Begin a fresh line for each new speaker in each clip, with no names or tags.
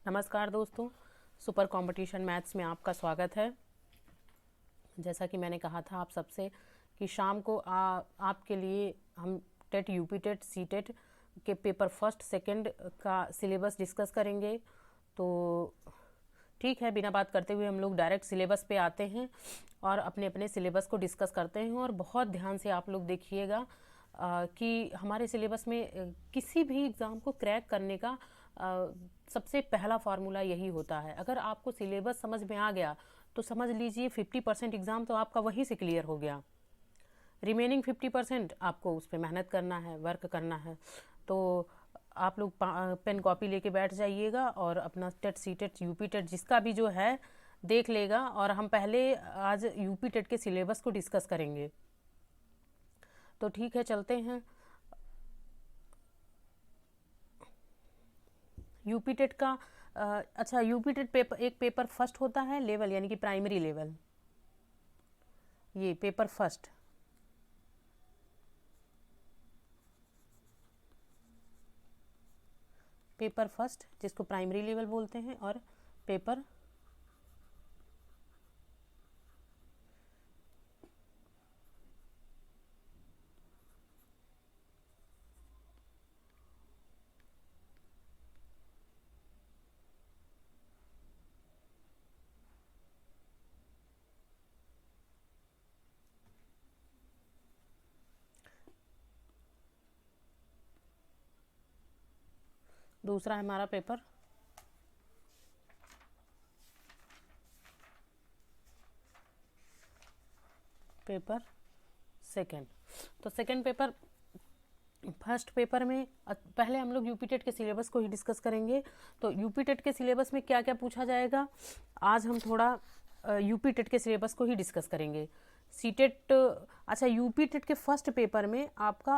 नमस्कार दोस्तों, super competition maths में आपका स्वागत है। जैसा कि मैंने कहा था आप सबसे कि शाम को आपके लिए हम TET, UP TET, C TET के पेपर फर्स्ट सेकंड का सिलेबस डिस्कस करेंगे। तो ठीक है, बिना बात करते हुए हम लोग डायरेक्ट सिलेबस पे आते हैं और अपने अपने सिलेबस को डिस्कस करते हैं। और बहुत ध्यान से आप लोग देखिएगा कि हमारे सिलेबस में किसी भी एग्ज़ाम को क्रैक करने का सबसे पहला फार्मूला यही होता है। अगर आपको सिलेबस समझ में आ गया तो समझ लीजिए 50% एग्ज़ाम तो आपका वहीं से क्लियर हो गया। रिमेनिंग 50% आपको उस पर मेहनत करना है, वर्क करना है। तो आप लोग पेन कॉपी लेके बैठ जाइएगा और अपना TET, C TET, UP TET जिसका भी जो है देख लेगा। और हम पहले आज यूपी टेट के सिलेबस को डिस्कस करेंगे। तो ठीक है, चलते हैं। यूपी टेट का अच्छा, यूपी टेट पेपर, एक पेपर फर्स्ट होता है लेवल यानी कि प्राइमरी लेवल, ये पेपर फर्स्ट। पेपर फर्स्ट जिसको प्राइमरी लेवल बोलते हैं, और पेपर दूसरा है हमारा पेपर सेकंड। तो सेकंड पेपर, फर्स्ट पेपर में पहले हम लोग यूपी टेट के सिलेबस को ही डिस्कस करेंगे। तो यूपी टेट के सिलेबस में क्या क्या पूछा जाएगा, आज हम थोड़ा यूपी टेट के सिलेबस को ही डिस्कस करेंगे। सी टेट, अच्छा, यूपी टेट के फर्स्ट पेपर में आपका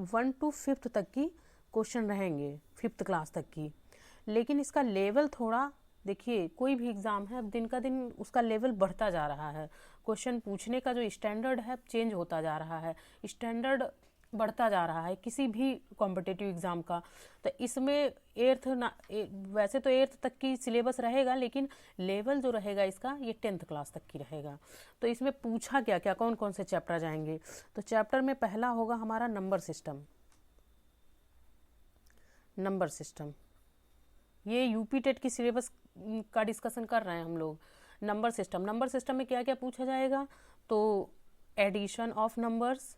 1 to 5th तक की क्वेश्चन रहेंगे, 5th क्लास तक की। लेकिन इसका लेवल थोड़ा देखिए, कोई भी एग्ज़ाम है अब दिन का दिन उसका लेवल बढ़ता जा रहा है। क्वेश्चन पूछने का जो स्टैंडर्ड है चेंज होता जा रहा है, स्टैंडर्ड बढ़ता जा रहा है किसी भी कॉम्पिटिटिव एग्ज़ाम का। तो इसमें वैसे तो 8th तक की सिलेबस रहेगा, लेकिन लेवल जो रहेगा इसका ये 10th क्लास तक की रहेगा। तो इसमें पूछा क्या क्या, कौन कौन से चैप्टर जाएंगे। तो चैप्टर में पहला होगा हमारा नंबर सिस्टम। नंबर सिस्टम ये यूपी टेट की सिलेबस का डिस्कशन कर रहे हैं हम लोग। नंबर सिस्टम में क्या क्या पूछा जाएगा, तो addition of numbers,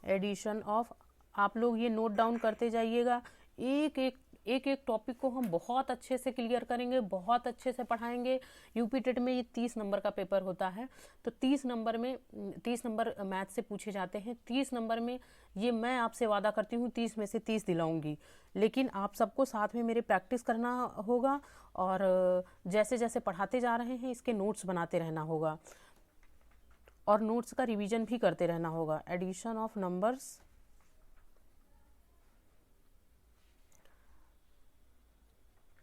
addition of, आप लोग ये नोट डाउन करते जाइएगा। एक टॉपिक को हम बहुत अच्छे से क्लियर करेंगे, बहुत अच्छे से पढ़ाएंगे। यूपी टेट में ये 30 नंबर का पेपर होता है। तो 30 नंबर मैथ से पूछे जाते हैं। 30 नंबर में ये मैं आपसे वादा करती हूँ 30 में से 30 दिलाऊंगी। लेकिन आप सबको साथ में मेरे प्रैक्टिस करना होगा और जैसे जैसे पढ़ाते जा रहे हैं इसके नोट्स बनाते रहना होगा और नोट्स का रिवीजन भी करते रहना होगा। Addition of numbers,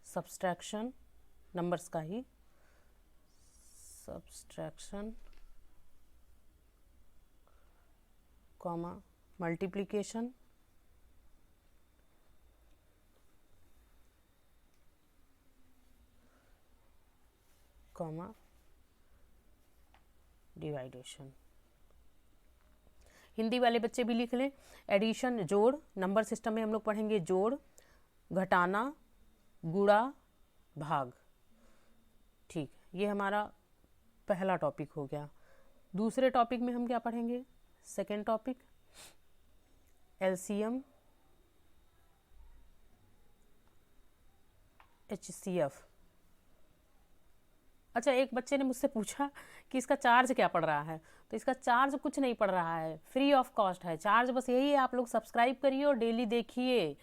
subtraction, numbers का ही subtraction, comma multiplication, comma division. Hindi वाले बच्चे भी लिख लें। एडिशन जोड़, नंबर सिस्टम में हम लोग पढ़ेंगे जोड़, घटाना, गुणा, भाग। ठीक, ये हमारा पहला टॉपिक हो गया। दूसरे टॉपिक में हम क्या पढ़ेंगे, सेकेंड टॉपिक एलसीएम, एचसीएफ। अच्छा, एक बच्चे ने मुझसे पूछा कि इसका चार्ज क्या पड़ रहा है। तो इसका चार्ज कुछ नहीं पड़ रहा है, फ्री ऑफ कॉस्ट है। चार्ज बस यही है, आप लोग सब्सक्राइब करिए और डेली देखिए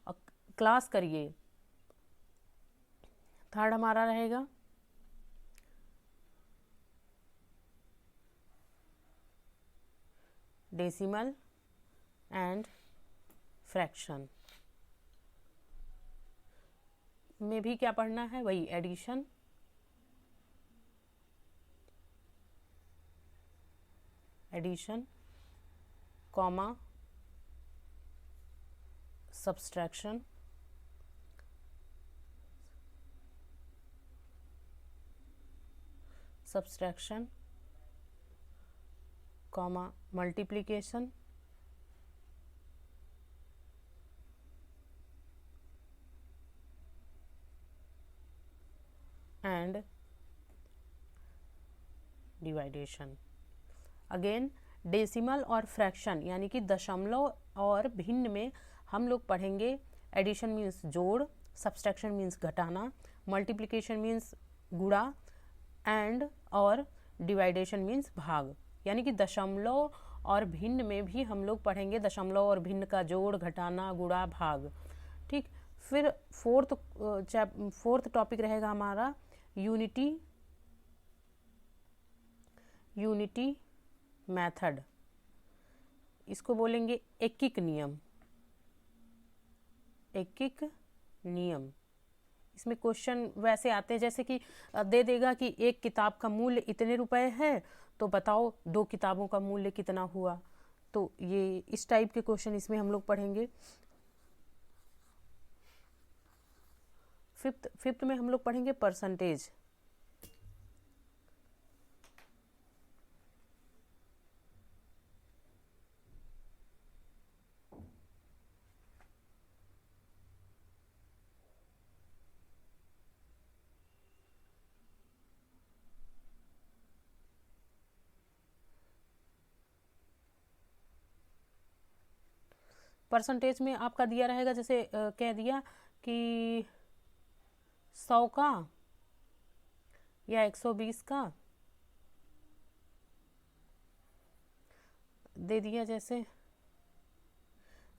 और क्लास करिए। थर्ड हमारा रहेगा डेसिमल एंड फ्रैक्शन में भी क्या पढ़ना है, वही addition, comma subtraction, subtraction comma multiplication and division. Again decimal और फ्रैक्शन यानी कि दशमलव और भिन्न में हम लोग पढ़ेंगे एडिशन मीन्स जोड़, सब्सट्रैक्शन मीन्स घटाना, मल्टीप्लिकेशन मीन्स गुणा एंड और डिवाइडेशन मीन्स भाग। यानी कि दशमलव और भिन्न में भी हम लोग पढ़ेंगे दशमलव और भिन्न का जोड़, घटाना, गुणा, भाग। ठीक, फिर फोर्थ टॉपिक रहेगा हमारा यूनिटी मेथड। इसको बोलेंगे एकिक नियम। इसमें क्वेश्चन वैसे आते हैं जैसे कि दे देगा कि एक किताब का मूल्य इतने रुपए है, तो बताओ 2 किताबों का मूल्य कितना हुआ। तो ये इस टाइप के क्वेश्चन इसमें हम लोग पढ़ेंगे। फिफ्थ में हम लोग पढ़ेंगे परसेंटेज। परसेंटेज में आपका दिया रहेगा जैसे कह दिया कि 100 का या 120 का दे दिया, जैसे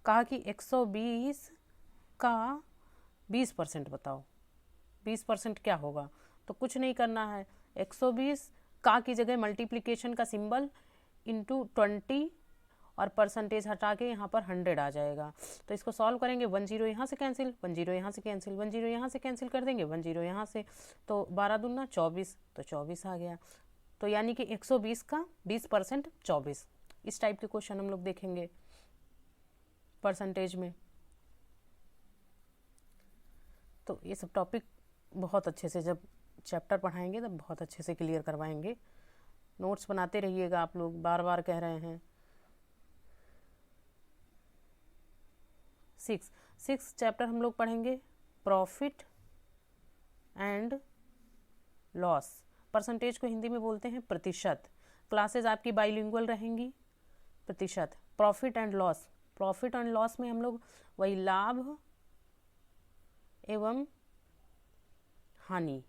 कहा कि 120 का 20% बताओ, 20% क्या होगा। तो कुछ नहीं करना है, 120 का की जगह मल्टीप्लिकेशन का सिंबल इंटू 20 और परसेंटेज हटा के यहाँ पर 100 आ जाएगा। तो इसको सॉल्व करेंगे, 10 यहाँ से कैंसिल, 10 यहाँ से कैंसिल, 10 यहाँ से कैंसिल कर देंगे, 10 यहाँ से, तो 12 दूना 24, तो 24 आ गया। तो यानी कि 120 का 20% 24। इस टाइप के क्वेश्चन हम लोग देखेंगे परसेंटेज में। तो ये सब टॉपिक बहुत अच्छे से जब चैप्टर पढ़ाएंगे तब बहुत अच्छे से क्लियर करवाएंगे। नोट्स बनाते रहिएगा आप लोग, बार बार कह रहे हैं। 6 चैप्टर हम लोग पढ़ेंगे प्रॉफिट एंड लॉस। परसेंटेज को हिंदी में बोलते हैं प्रतिशत। क्लासेज आपकी बाइलिंगुअल रहेंगी। प्रतिशत, profit and loss. Profit and loss में हम लोग वही लाभ एवं हानि।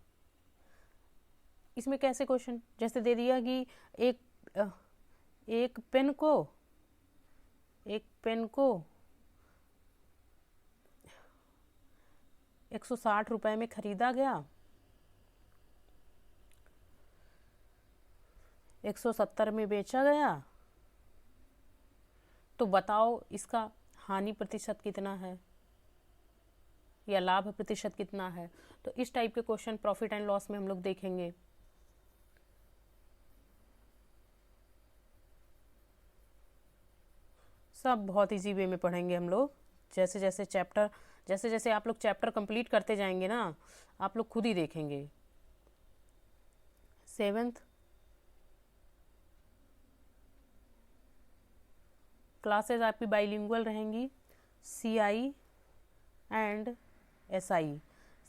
इसमें कैसे क्वेश्चन, जैसे दे दिया कि एक पेन को 160 रुपए में खरीदा गया, 170 में बेचा गया, तो बताओ इसका हानि प्रतिशत कितना है या लाभ प्रतिशत कितना है। तो इस टाइप के क्वेश्चन प्रॉफिट एंड लॉस में हम लोग देखेंगे। सब बहुत इजी वे में पढ़ेंगे हम लोग। जैसे जैसे आप लोग चैप्टर कंप्लीट करते जाएंगे ना, आप लोग खुद ही देखेंगे। 7th क्लासेस आपकी बाइलिंगुअल रहेंगी, CI and SI।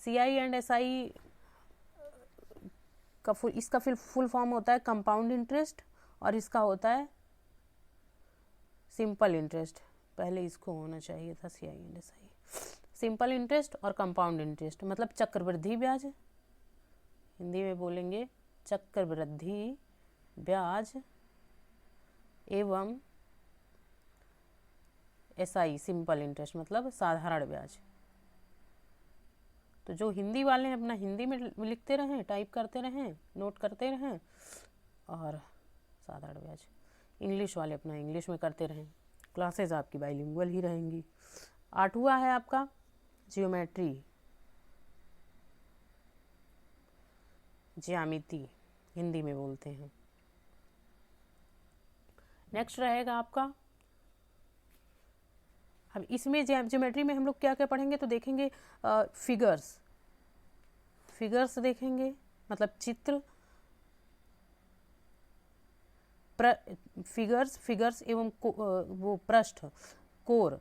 CI and SI का इसका फिर फुल फॉर्म होता है कंपाउंड इंटरेस्ट और इसका होता है सिंपल इंटरेस्ट। पहले इसको होना चाहिए था CI and SI। Simple interest और कंपाउंड इंटरेस्ट मतलब चक्रवृद्धि ब्याज, हिंदी में बोलेंगे चक्रवृद्धि ब्याज, एवं SI सिंपल इंटरेस्ट मतलब साधारण ब्याज। तो जो हिंदी वाले हैं अपना हिंदी में लिखते रहें, टाइप करते रहें, नोट करते रहें, और साधारण ब्याज इंग्लिश वाले अपना इंग्लिश में करते रहें। क्लासेस आपकी बाइलिंगुअल ही रहेंगी। 8वां है आपका ज्योमेट्री, ज्यामिति हिंदी में बोलते हैं। नेक्स्ट रहेगा आपका, अब इसमें ज्योमेट्री में हम लोग क्या क्या पढ़ेंगे तो देखेंगे फिगर्स देखेंगे, मतलब चित्र, फिगर्स एवं वो पृष्ठ, कोर,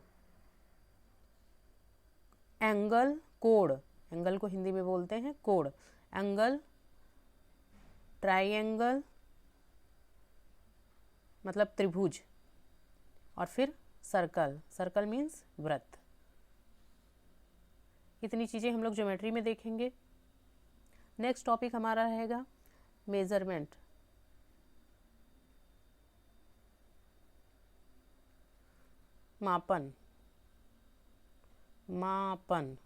एंगल, कोड, एंगल को हिंदी में बोलते हैं कोड, एंगल, ट्राइएंगल मतलब त्रिभुज, और फिर सर्कल, सर्कल मीन्स वृत्त। इतनी चीज़ें हम लोग ज्योमेट्री में देखेंगे। नेक्स्ट टॉपिक हमारा रहेगा मेजरमेंट। मापन, मापन।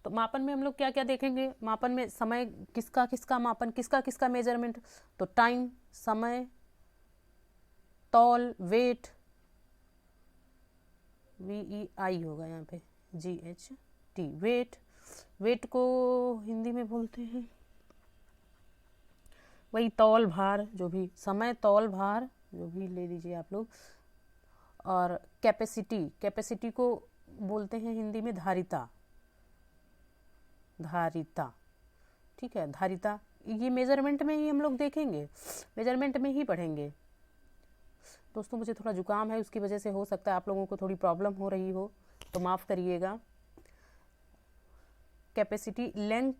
तो मापन में हम लोग क्या क्या देखेंगे? मापन में समय, किसका किसका मापन, किसका किसका मेजरमेंट, तो टाइम, समय, तौल, वेट, VEI होगा यहाँ पे, GHT, वेट। वेट को हिंदी में बोलते हैं वही तौल, भार, जो भी, समय, तौल, भार, जो भी ले लीजिए आप लोग। और कैपेसिटी, कैपेसिटी को बोलते हैं हिंदी में धारिता, धारिता, ठीक है, धारिता। ये मेजरमेंट में ही हम लोग देखेंगे, मेजरमेंट में ही पढ़ेंगे। दोस्तों मुझे थोड़ा जुकाम है, उसकी वजह से हो सकता है आप लोगों को थोड़ी प्रॉब्लम हो रही हो, तो माफ़ करिएगा। कैपेसिटी, लेंथ,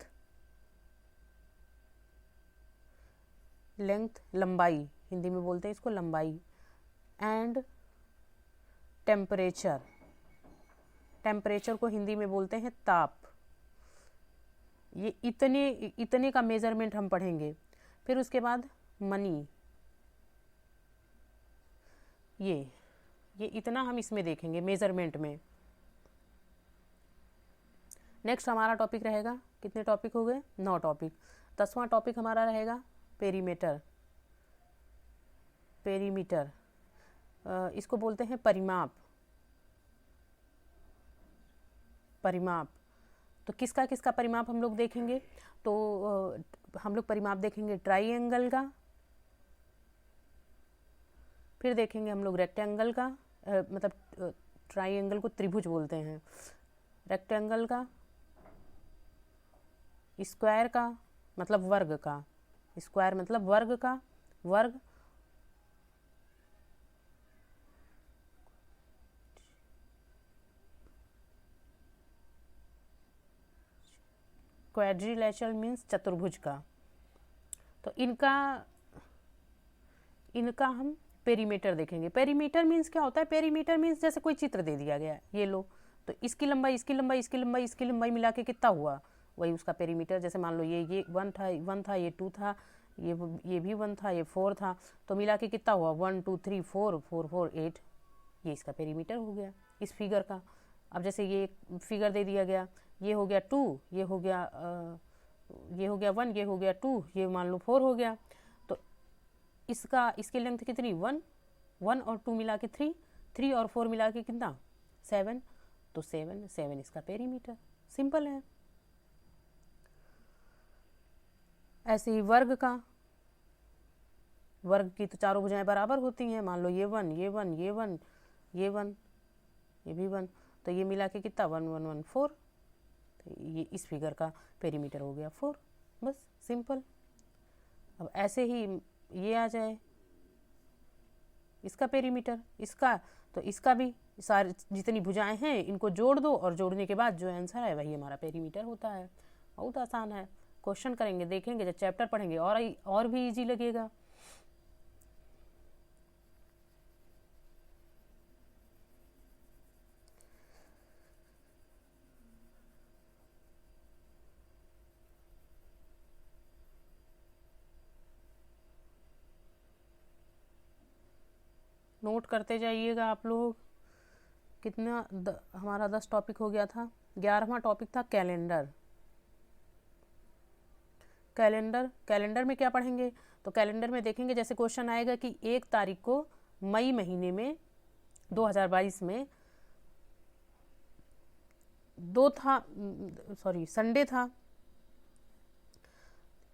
लेंथ लंबाई, हिंदी में बोलते हैं इसको लंबाई। एंड टेम्परेचर, टेम्परेचर को हिंदी में बोलते हैं ताप। ये इतने का मेजरमेंट हम पढ़ेंगे। फिर उसके बाद मनी, ये इतना हम इसमें देखेंगे मेजरमेंट में। नेक्स्ट हमारा टॉपिक रहेगा, कितने टॉपिक हो गए? 9 टॉपिक। 10वां टॉपिक हमारा रहेगा पेरीमीटर। पेरीमीटर इसको बोलते हैं परिमाप, परिमाप। तो किसका किसका परिमाप हम लोग देखेंगे? तो हम लोग परिमाप देखेंगे ट्राइएंगल का, फिर देखेंगे हम लोग रेक्टेंगल का, मतलब ट्राइएंगल को त्रिभुज बोलते हैं, रेक्टेंगल का, स्क्वायर का मतलब वर्ग का, स्क्वायर मतलब वर्ग का, वर्ग, क्वाड्रिलेटरल मीन्स चतुर्भुज का। तो इनका हम पेरीमीटर देखेंगे। पेरीमीटर मीन्स क्या होता है? पेरीमीटर मीन्स जैसे कोई चित्र दे दिया गया, ये लो, तो इसकी लंबाई इसकी लंबाई इसकी लंबाई इसकी लंबाई मिला के कितना हुआ, वही उसका पेरीमीटर। जैसे मान लो ये 1 था, ये 2 था, ये भी 1 था, ये 4 था, तो मिला के कितना हुआ? 1 2 3 4 4 4 8, ये इसका पेरीमीटर हो गया इस फिगर का। अब जैसे ये फिगर दे दिया गया, ये हो गया 2, ये हो गया 1, ये हो गया 2, ये मान लो 4 हो गया, तो इसकी लेंथ कितनी? 1 और 2 मिला के 3 और 4 मिला के कितना? 7, तो 7 इसका पेरीमीटर। सिंपल है। ऐसे ही वर्ग का, वर्ग की तो चारों भुजाएं बराबर होती हैं। मान लो ये 1, ये 1, ये 1, ये 1, ये भी 1, तो ये मिला के कितना? 1 1 1 4, तो ये इस फिगर का पेरीमीटर हो गया 4। बस सिंपल। अब ऐसे ही ये आ जाए इसका पेरीमीटर, इसका, तो इसका भी सारी जितनी भुजाएं हैं इनको जोड़ दो, और जोड़ने के बाद जो आंसर है वही हमारा पेरीमीटर होता है। बहुत आसान है। क्वेश्चन करेंगे, देखेंगे, जब चैप्टर पढ़ेंगे और भी इजी लगेगा। नोट करते जाइएगा आप लोग। कितना हमारा 10 टॉपिक हो गया था। 11वां टॉपिक था कैलेंडर। कैलेंडर में क्या पढ़ेंगे? तो कैलेंडर में देखेंगे, जैसे क्वेश्चन आएगा कि 1 तारीख को मई महीने में 2022 में संडे था,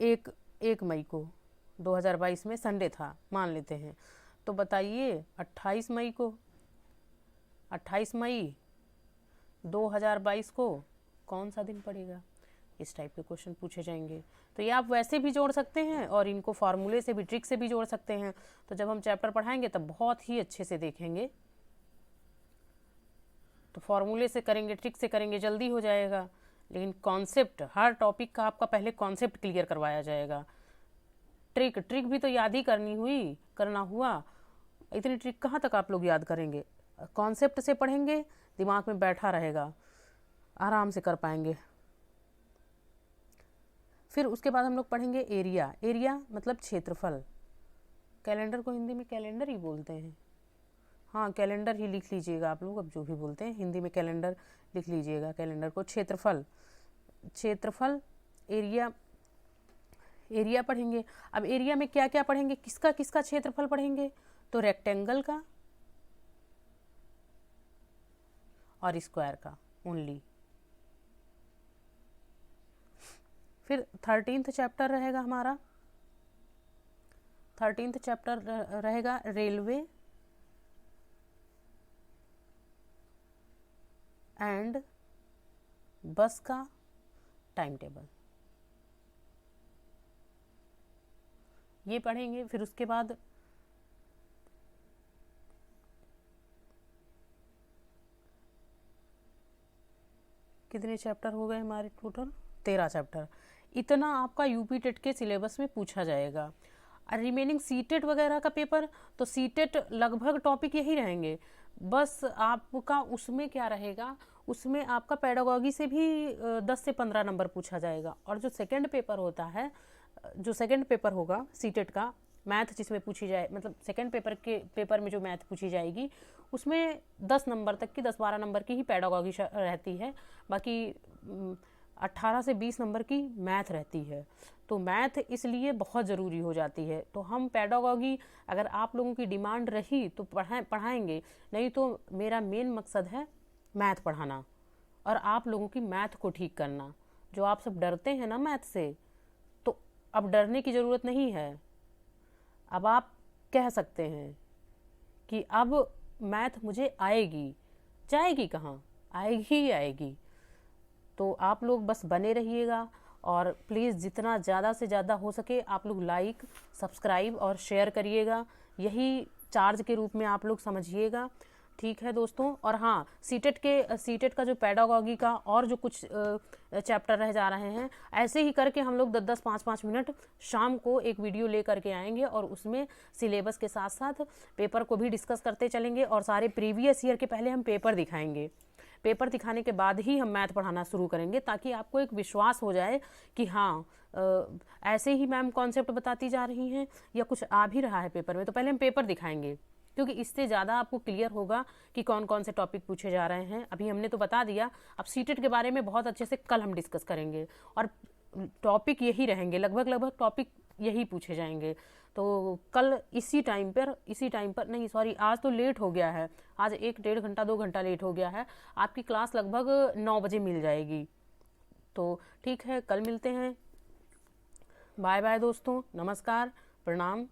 1 मई को 2022 में संडे था मान लेते हैं। तो बताइए 28 मई 2022 को कौन सा दिन पड़ेगा? इस टाइप के क्वेश्चन पूछे जाएंगे। तो ये आप वैसे भी जोड़ सकते हैं और इनको फार्मूले से भी, ट्रिक से भी जोड़ सकते हैं। तो जब हम चैप्टर पढ़ाएंगे तब बहुत ही अच्छे से देखेंगे। तो फार्मूले से करेंगे, ट्रिक से करेंगे, जल्दी हो जाएगा। लेकिन कॉन्सेप्ट, हर टॉपिक का आपका पहले कॉन्सेप्ट क्लियर करवाया जाएगा। ट्रिक भी तो याद ही करना हुआ। इतनी ट्रिक कहाँ तक आप लोग याद करेंगे? कॉन्सेप्ट से पढ़ेंगे, दिमाग में बैठा रहेगा, आराम से कर पाएंगे। फिर उसके बाद हम लोग पढ़ेंगे एरिया। एरिया मतलब क्षेत्रफल। कैलेंडर को हिंदी में कैलेंडर ही बोलते हैं। हाँ, कैलेंडर ही लिख लीजिएगा आप लोग, अब जो भी बोलते हैं हिंदी में कैलेंडर लिख लीजिएगा। कैलेंडर को क्षेत्रफल एरिया पढ़ेंगे। अब एरिया में क्या क्या पढ़ेंगे, किसका किसका क्षेत्रफल पढ़ेंगे? तो रेक्टेंगल का और स्क्वायर का ओनली। फिर 13th चैप्टर रहेगा हमारा। 13th चैप्टर रहेगा रेलवे एंड बस का टाइम टेबल, ये पढ़ेंगे। फिर उसके बाद कितने चैप्टर हो गए हमारे? Total 13 chapter. इतना आपका यूपी टेट के सिलेबस में पूछा जाएगा। और रिमेनिंग सीटेट वगैरह का पेपर, तो सीटेट लगभग टॉपिक यही रहेंगे। बस आपका उसमें क्या रहेगा, उसमें आपका पेडागॉजी से भी 10 से 15 नंबर पूछा जाएगा। और जो सेकंड पेपर होगा सीटेट का, मैथ जिसमें पूछी जाए, मतलब सेकंड पेपर में जो मैथ पूछी जाएगी उसमें 10 नंबर तक की, 10-12 नंबर की ही पेडागॉजी रहती है। बाकी 18 से 20 नंबर की मैथ रहती है। तो मैथ इसलिए बहुत ज़रूरी हो जाती है। तो हम पेडागॉजी, अगर आप लोगों की डिमांड रही तो पढ़ाएंगे, नहीं तो मेरा मेन मकसद है मैथ पढ़ाना और आप लोगों की मैथ को ठीक करना। जो आप सब डरते हैं ना मैथ से, तो अब डरने की ज़रूरत नहीं है। अब आप कह सकते हैं कि अब मैथ मुझे आएगी, जाएगी कहाँ, आएगी ही आएगी। तो आप लोग बस बने रहिएगा और प्लीज़ जितना ज़्यादा से ज़्यादा हो सके आप लोग लाइक, सब्सक्राइब और शेयर करिएगा। यही चार्ज के रूप में आप लोग समझिएगा, ठीक है दोस्तों। और हाँ, सीटेट का जो पेडागॉजी का और जो कुछ चैप्टर रह जा रहे हैं, ऐसे ही करके हम लोग 10-10, 5-5 मिनट शाम को एक वीडियो ले करके आएंगे और उसमें सिलेबस के साथ साथ पेपर को भी डिस्कस करते चलेंगे। और सारे प्रीवियस ईयर के पहले हम पेपर दिखाएंगे। पेपर दिखाने के बाद ही हम मैथ पढ़ाना शुरू करेंगे, ताकि आपको एक विश्वास हो जाए कि हाँ ऐसे ही मैम कॉन्सेप्ट बताती जा रही हैं या कुछ आ भी रहा है पेपर में। तो पहले हम पेपर दिखाएंगे, क्योंकि इससे ज़्यादा आपको क्लियर होगा कि कौन कौन से टॉपिक पूछे जा रहे हैं। अभी हमने तो बता दिया, अब सीटेट के बारे में बहुत अच्छे से कल हम डिस्कस करेंगे और टॉपिक यही रहेंगे, लगभग टॉपिक यही पूछे जाएंगे। तो कल इसी टाइम पर नहीं, सॉरी, आज तो लेट हो गया है, आज 1-1.5 घंटा 2 घंटा लेट हो गया है। आपकी क्लास लगभग 9 बजे मिल जाएगी। तो ठीक है, कल मिलते हैं। बाय बाय दोस्तों, नमस्कार, प्रणाम।